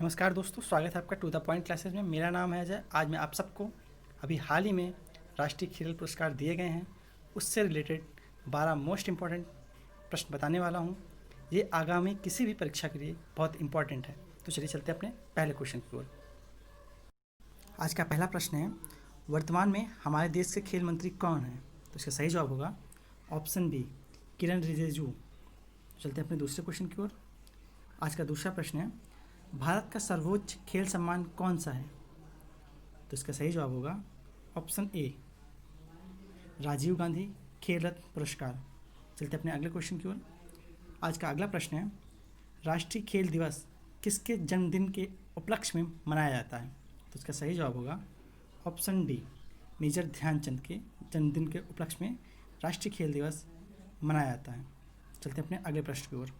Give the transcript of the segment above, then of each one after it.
नमस्कार दोस्तों, स्वागत है आपका टू द पॉइंट क्लासेस में। मेरा नाम है अजय। आज मैं आप सबको अभी हाल ही में राष्ट्रीय खेल पुरस्कार दिए गए हैं उससे रिलेटेड 12 मोस्ट इम्पॉर्टेंट प्रश्न बताने वाला हूं। ये आगामी किसी भी परीक्षा के लिए बहुत इंपॉर्टेंट है। तो चलिए चलते हैं अपने पहले क्वेश्चन की ओर। आज का पहला प्रश्न है, वर्तमान में हमारे देश के खेल मंत्री कौन हैं? तो इसका सही जवाब होगा ऑप्शन बी, किरण रिजिजू। चलते हैं अपने दूसरे क्वेश्चन की ओर। आज का दूसरा प्रश्न है, भारत का सर्वोच्च खेल सम्मान कौन सा है? तो इसका सही जवाब होगा ऑप्शन ए, राजीव गांधी खेल रत्न पुरस्कार। चलते अपने अगले क्वेश्चन की ओर। आज का अगला प्रश्न है, राष्ट्रीय खेल दिवस किसके जन्मदिन के उपलक्ष्य में मनाया जाता है? तो इसका सही जवाब होगा ऑप्शन डी, मेजर ध्यानचंद के जन्मदिन के उपलक्ष्य में राष्ट्रीय खेल दिवस मनाया जाता है। चलते अपने अगले प्रश्न की ओर।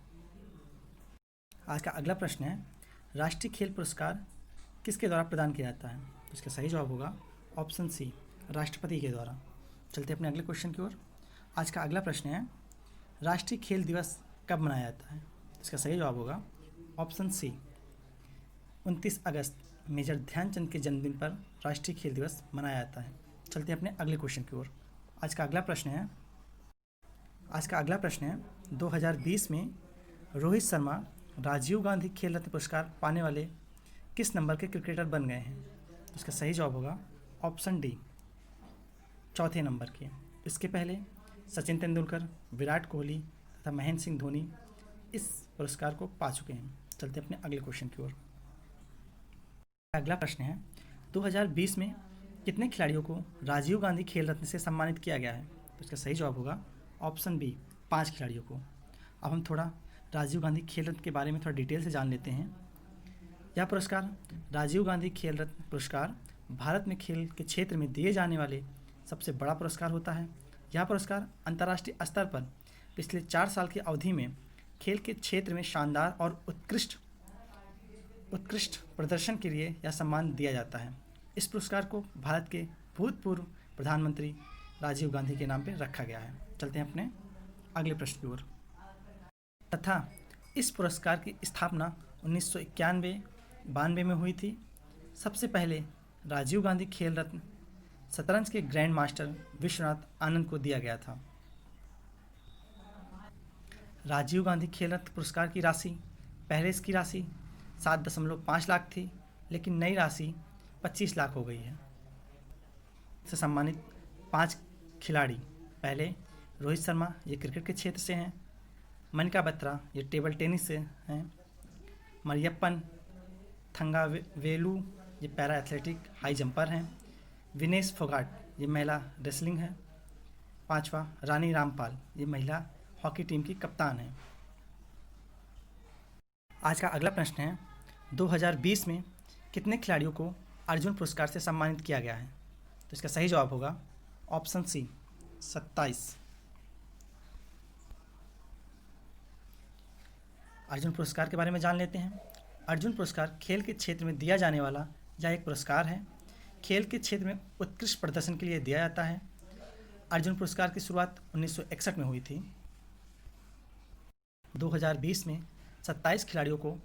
आज का अगला प्रश्न है, राष्ट्रीय खेल पुरस्कार किसके द्वारा प्रदान किया जाता है? तो इसका सही जवाब होगा ऑप्शन सी, राष्ट्रपति के द्वारा। चलते अपने अगले क्वेश्चन की ओर। आज का अगला प्रश्न है, राष्ट्रीय खेल दिवस कब मनाया जाता है? तो इसका सही जवाब होगा ऑप्शन सी, 29 अगस्त मेजर ध्यानचंद के जन्मदिन पर राष्ट्रीय खेल दिवस मनाया जाता है। चलते अपने अगले क्वेश्चन की ओर। आज का अगला प्रश्न है 2020 में रोहित शर्मा राजीव गांधी खेल रत्न पुरस्कार पाने वाले किस नंबर के क्रिकेटर बन गए हैं? तो इसका सही जवाब होगा ऑप्शन डी, चौथे नंबर के। इसके पहले सचिन तेंदुलकर, विराट कोहली तथा महेंद्र सिंह धोनी इस पुरस्कार को पा चुके हैं। चलते अपने अगले क्वेश्चन की ओर। अगला प्रश्न है, 2020 में कितने खिलाड़ियों को राजीव गांधी खेल रत्न से सम्मानित किया गया है? तो इसका सही जवाब होगा ऑप्शन बी, 5 खिलाड़ियों को। अब हम थोड़ा राजीव गांधी खेल रत्न के बारे में थोड़ा डिटेल से जान लेते हैं। यह पुरस्कार, राजीव गांधी खेल रत्न पुरस्कार, भारत में खेल के क्षेत्र में दिए जाने वाले सबसे बड़ा पुरस्कार होता है। यह पुरस्कार अंतर्राष्ट्रीय स्तर पर पिछले 4 साल की अवधि में खेल के क्षेत्र में शानदार और उत्कृष्ट प्रदर्शन के लिए यह सम्मान दिया जाता है। इस पुरस्कार को भारत के भूतपूर्व प्रधानमंत्री राजीव गांधी के नाम पर रखा गया है। चलते हैं अपने अगले प्रश्न की ओर। तथा इस पुरस्कार की स्थापना 1991-92 में हुई थी। सबसे पहले राजीव गांधी खेल रत्न शतरंज के ग्रैंड मास्टर विश्वनाथ आनंद को दिया गया था। राजीव गांधी खेल रत्न पुरस्कार की राशि, पहले इसकी राशि 7.5 लाख थी, लेकिन नई राशि 25 लाख हो गई है। से सम्मानित 5 खिलाड़ी, पहले रोहित शर्मा, ये क्रिकेट के क्षेत्र से हैं। मनिका बत्रा, ये टेबल टेनिस से हैं। मरियप्पन थंगावेलू, ये पैरा एथलेटिक हाई जंपर हैं। विनेश फोगाट, ये महिला रेसलिंग है। 5वां रानी रामपाल, ये महिला हॉकी टीम की कप्तान है। आज का अगला प्रश्न है, 2020 में कितने खिलाड़ियों को अर्जुन पुरस्कार से सम्मानित किया गया है? तो इसका सही जवाब होगा ऑप्शन सी, 27। अर्जुन पुरस्कार के बारे में जान लेते हैं। अर्जुन पुरस्कार खेल के क्षेत्र में दिया जाने वाला यह एक पुरस्कार है। खेल के क्षेत्र में उत्कृष्ट प्रदर्शन के लिए दिया जाता है। अर्जुन पुरस्कार की शुरुआत 1961 में हुई थी। 2020 में 27 खिलाड़ियों को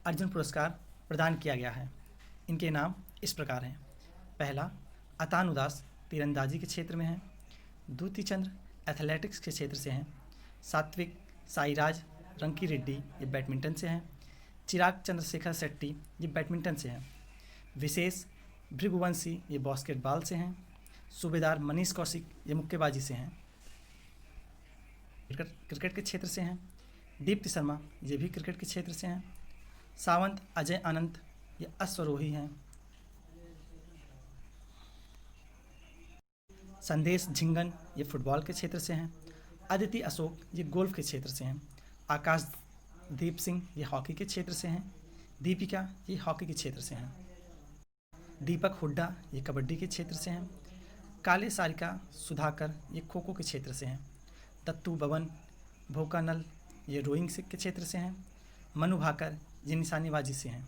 अर्जुन पुरस्कार प्रदान किया गया है। इनके नाम इस प्रकार हैं। पहला, अतान उदास तीरंदाजी के क्षेत्र में है। द्वितीय चंद्र एथलेटिक्स के क्षेत्र से हैं। सात्विक साईराज रंकी रेड्डी, ये बैडमिंटन से हैं। चिराग चंद्रशेखर शेट्टी, ये बैडमिंटन से हैं। विशेष भृगुवंशी, ये बास्केटबॉल से हैं। सूबेदार मनीष कौशिक, ये मुक्केबाजी से हैं। क्रिकेट के क्षेत्र से हैं। दीप्ति शर्मा, ये भी क्रिकेट के क्षेत्र से हैं। सावंत अजय अनंत, ये अश्वरोही हैं। संदेश झिंगन, ये फुटबॉल के क्षेत्र से हैं। अदिति अशोक, ये गोल्फ के क्षेत्र से हैं। आकाशदीप सिंह, ये हॉकी के क्षेत्र से हैं। दीपिका, ये हॉकी के क्षेत्र से हैं। दीपक हुड्डा, ये कबड्डी के क्षेत्र से हैं। काले सारिका सुधाकर, ये खो खो के क्षेत्र से हैं। दत्तू बबन भोकानल, ये रोइंग के क्षेत्र से हैं। मनु भाकर, ये निशानेबाजी से हैं।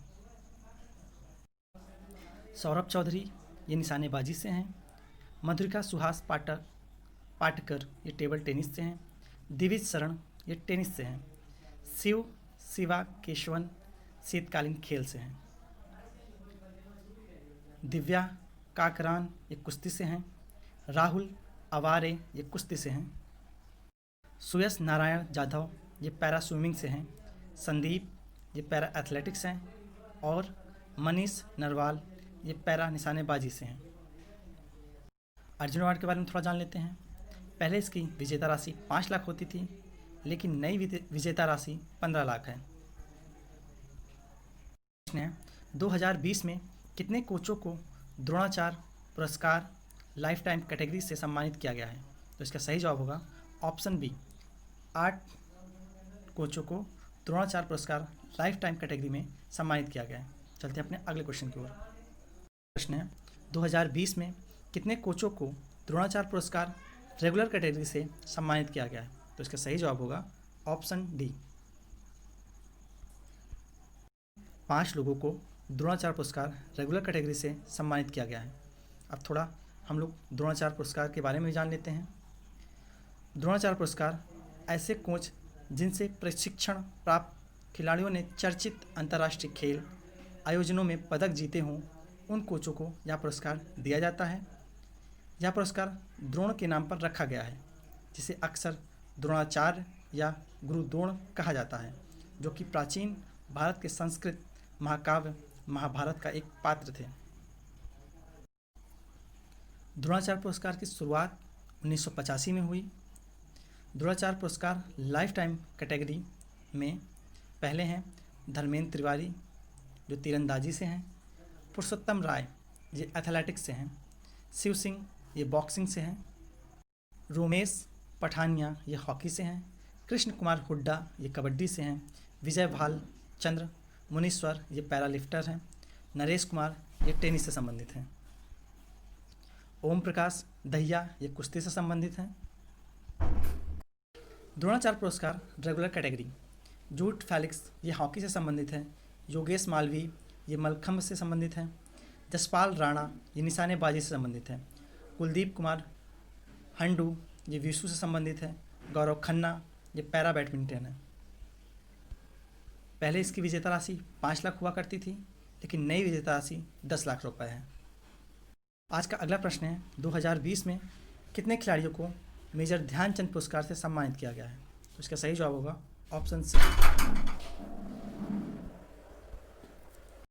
सौरभ चौधरी, ये निशानेबाजी से हैं। मधुरिका सुहास पाटकर, ये टेबल टेनिस से हैं। दिविज शरण, ये टेनिस से हैं। शिवा केशवन शीतकालीन खेल से हैं। दिव्या काकरान ये कुश्ती से हैं। राहुल अवारे ये कुश्ती से हैं। सुयश नारायण जाधव ये पैरा स्विमिंग से हैं। संदीप ये पैरा एथलेटिक्स हैं। और मनीष नरवाल ये पैरा निशानेबाजी से हैं। अर्जुन अवार्ड के बारे में थोड़ा जान लेते हैं। पहले इसकी विजेता राशि 5 लाख होती थी, लेकिन नई विजेता राशि 15 लाख है। प्रश्न है 2020 में कितने कोचों को द्रोणाचार्य पुरस्कार लाइफ टाइम कैटेगरी से सम्मानित किया गया है? तो इसका सही जवाब होगा ऑप्शन बी, 8 कोचों को द्रोणाचार्य पुरस्कार लाइफ टाइम कैटेगरी में सम्मानित किया गया है। चलते हैं अपने अगले क्वेश्चन की ओर। प्रश्न है 2020 में कितने कोचों को द्रोणाचार्य पुरस्कार रेगुलर कैटेगरी से सम्मानित किया गया है? तो इसका सही जवाब होगा ऑप्शन डी, 5 लोगों को द्रोणाचार्य पुरस्कार रेगुलर कैटेगरी से सम्मानित किया गया है। अब थोड़ा हम लोग द्रोणाचार्य पुरस्कार के बारे में जान लेते हैं। द्रोणाचार्य पुरस्कार ऐसे कोच जिनसे प्रशिक्षण प्राप्त खिलाड़ियों ने चर्चित अंतर्राष्ट्रीय खेल आयोजनों में पदक जीते हों, उन कोचों को यह पुरस्कार दिया जाता है। यह पुरस्कार द्रोण के नाम पर रखा गया है, जिसे अक्सर द्रोणाचार्य या गुरु द्रोण कहा जाता है, जो कि प्राचीन भारत के संस्कृत महाकाव्य महाभारत का एक पात्र थे। द्रोणाचार्य पुरस्कार की शुरुआत 1985 में हुई। द्रोणाचार्य पुरस्कार लाइफ टाइम कैटेगरी में पहले हैं धर्मेंद्र तिवारी जो तीरंदाजी से हैं, पुरुषोत्तम राय ये एथलेटिक्स से हैं, शिव सिंह ये बॉक्सिंग से हैं, रोमेश पठानिया ये हॉकी से हैं, कृष्ण कुमार हुड्डा ये कबड्डी से हैं, विजय भाल चंद्र मुनीश्वर ये पैरालिफ्टर हैं, नरेश कुमार ये टेनिस से संबंधित हैं, ओम प्रकाश दहिया ये कुश्ती से संबंधित हैं। द्रोणाचार्य पुरस्कार रेगुलर कैटेगरी जूट फेलिक्स ये हॉकी से संबंधित है, योगेश मालवी ये मलखम्ब से संबंधित हैं, जसपाल राणा ये निशानेबाजी से संबंधित है, कुलदीप कुमार हंडू ये विशु से संबंधित है, गौरव खन्ना ये पैरा बैडमिंटन है। पहले इसकी विजेता राशि 5 लाख हुआ करती थी, लेकिन नई विजेता राशि 10 लाख रुपए है। आज का अगला प्रश्न है 2020 में कितने खिलाड़ियों को मेजर ध्यानचंद पुरस्कार से सम्मानित किया गया है? तो इसका सही जवाब होगा ऑप्शन सी,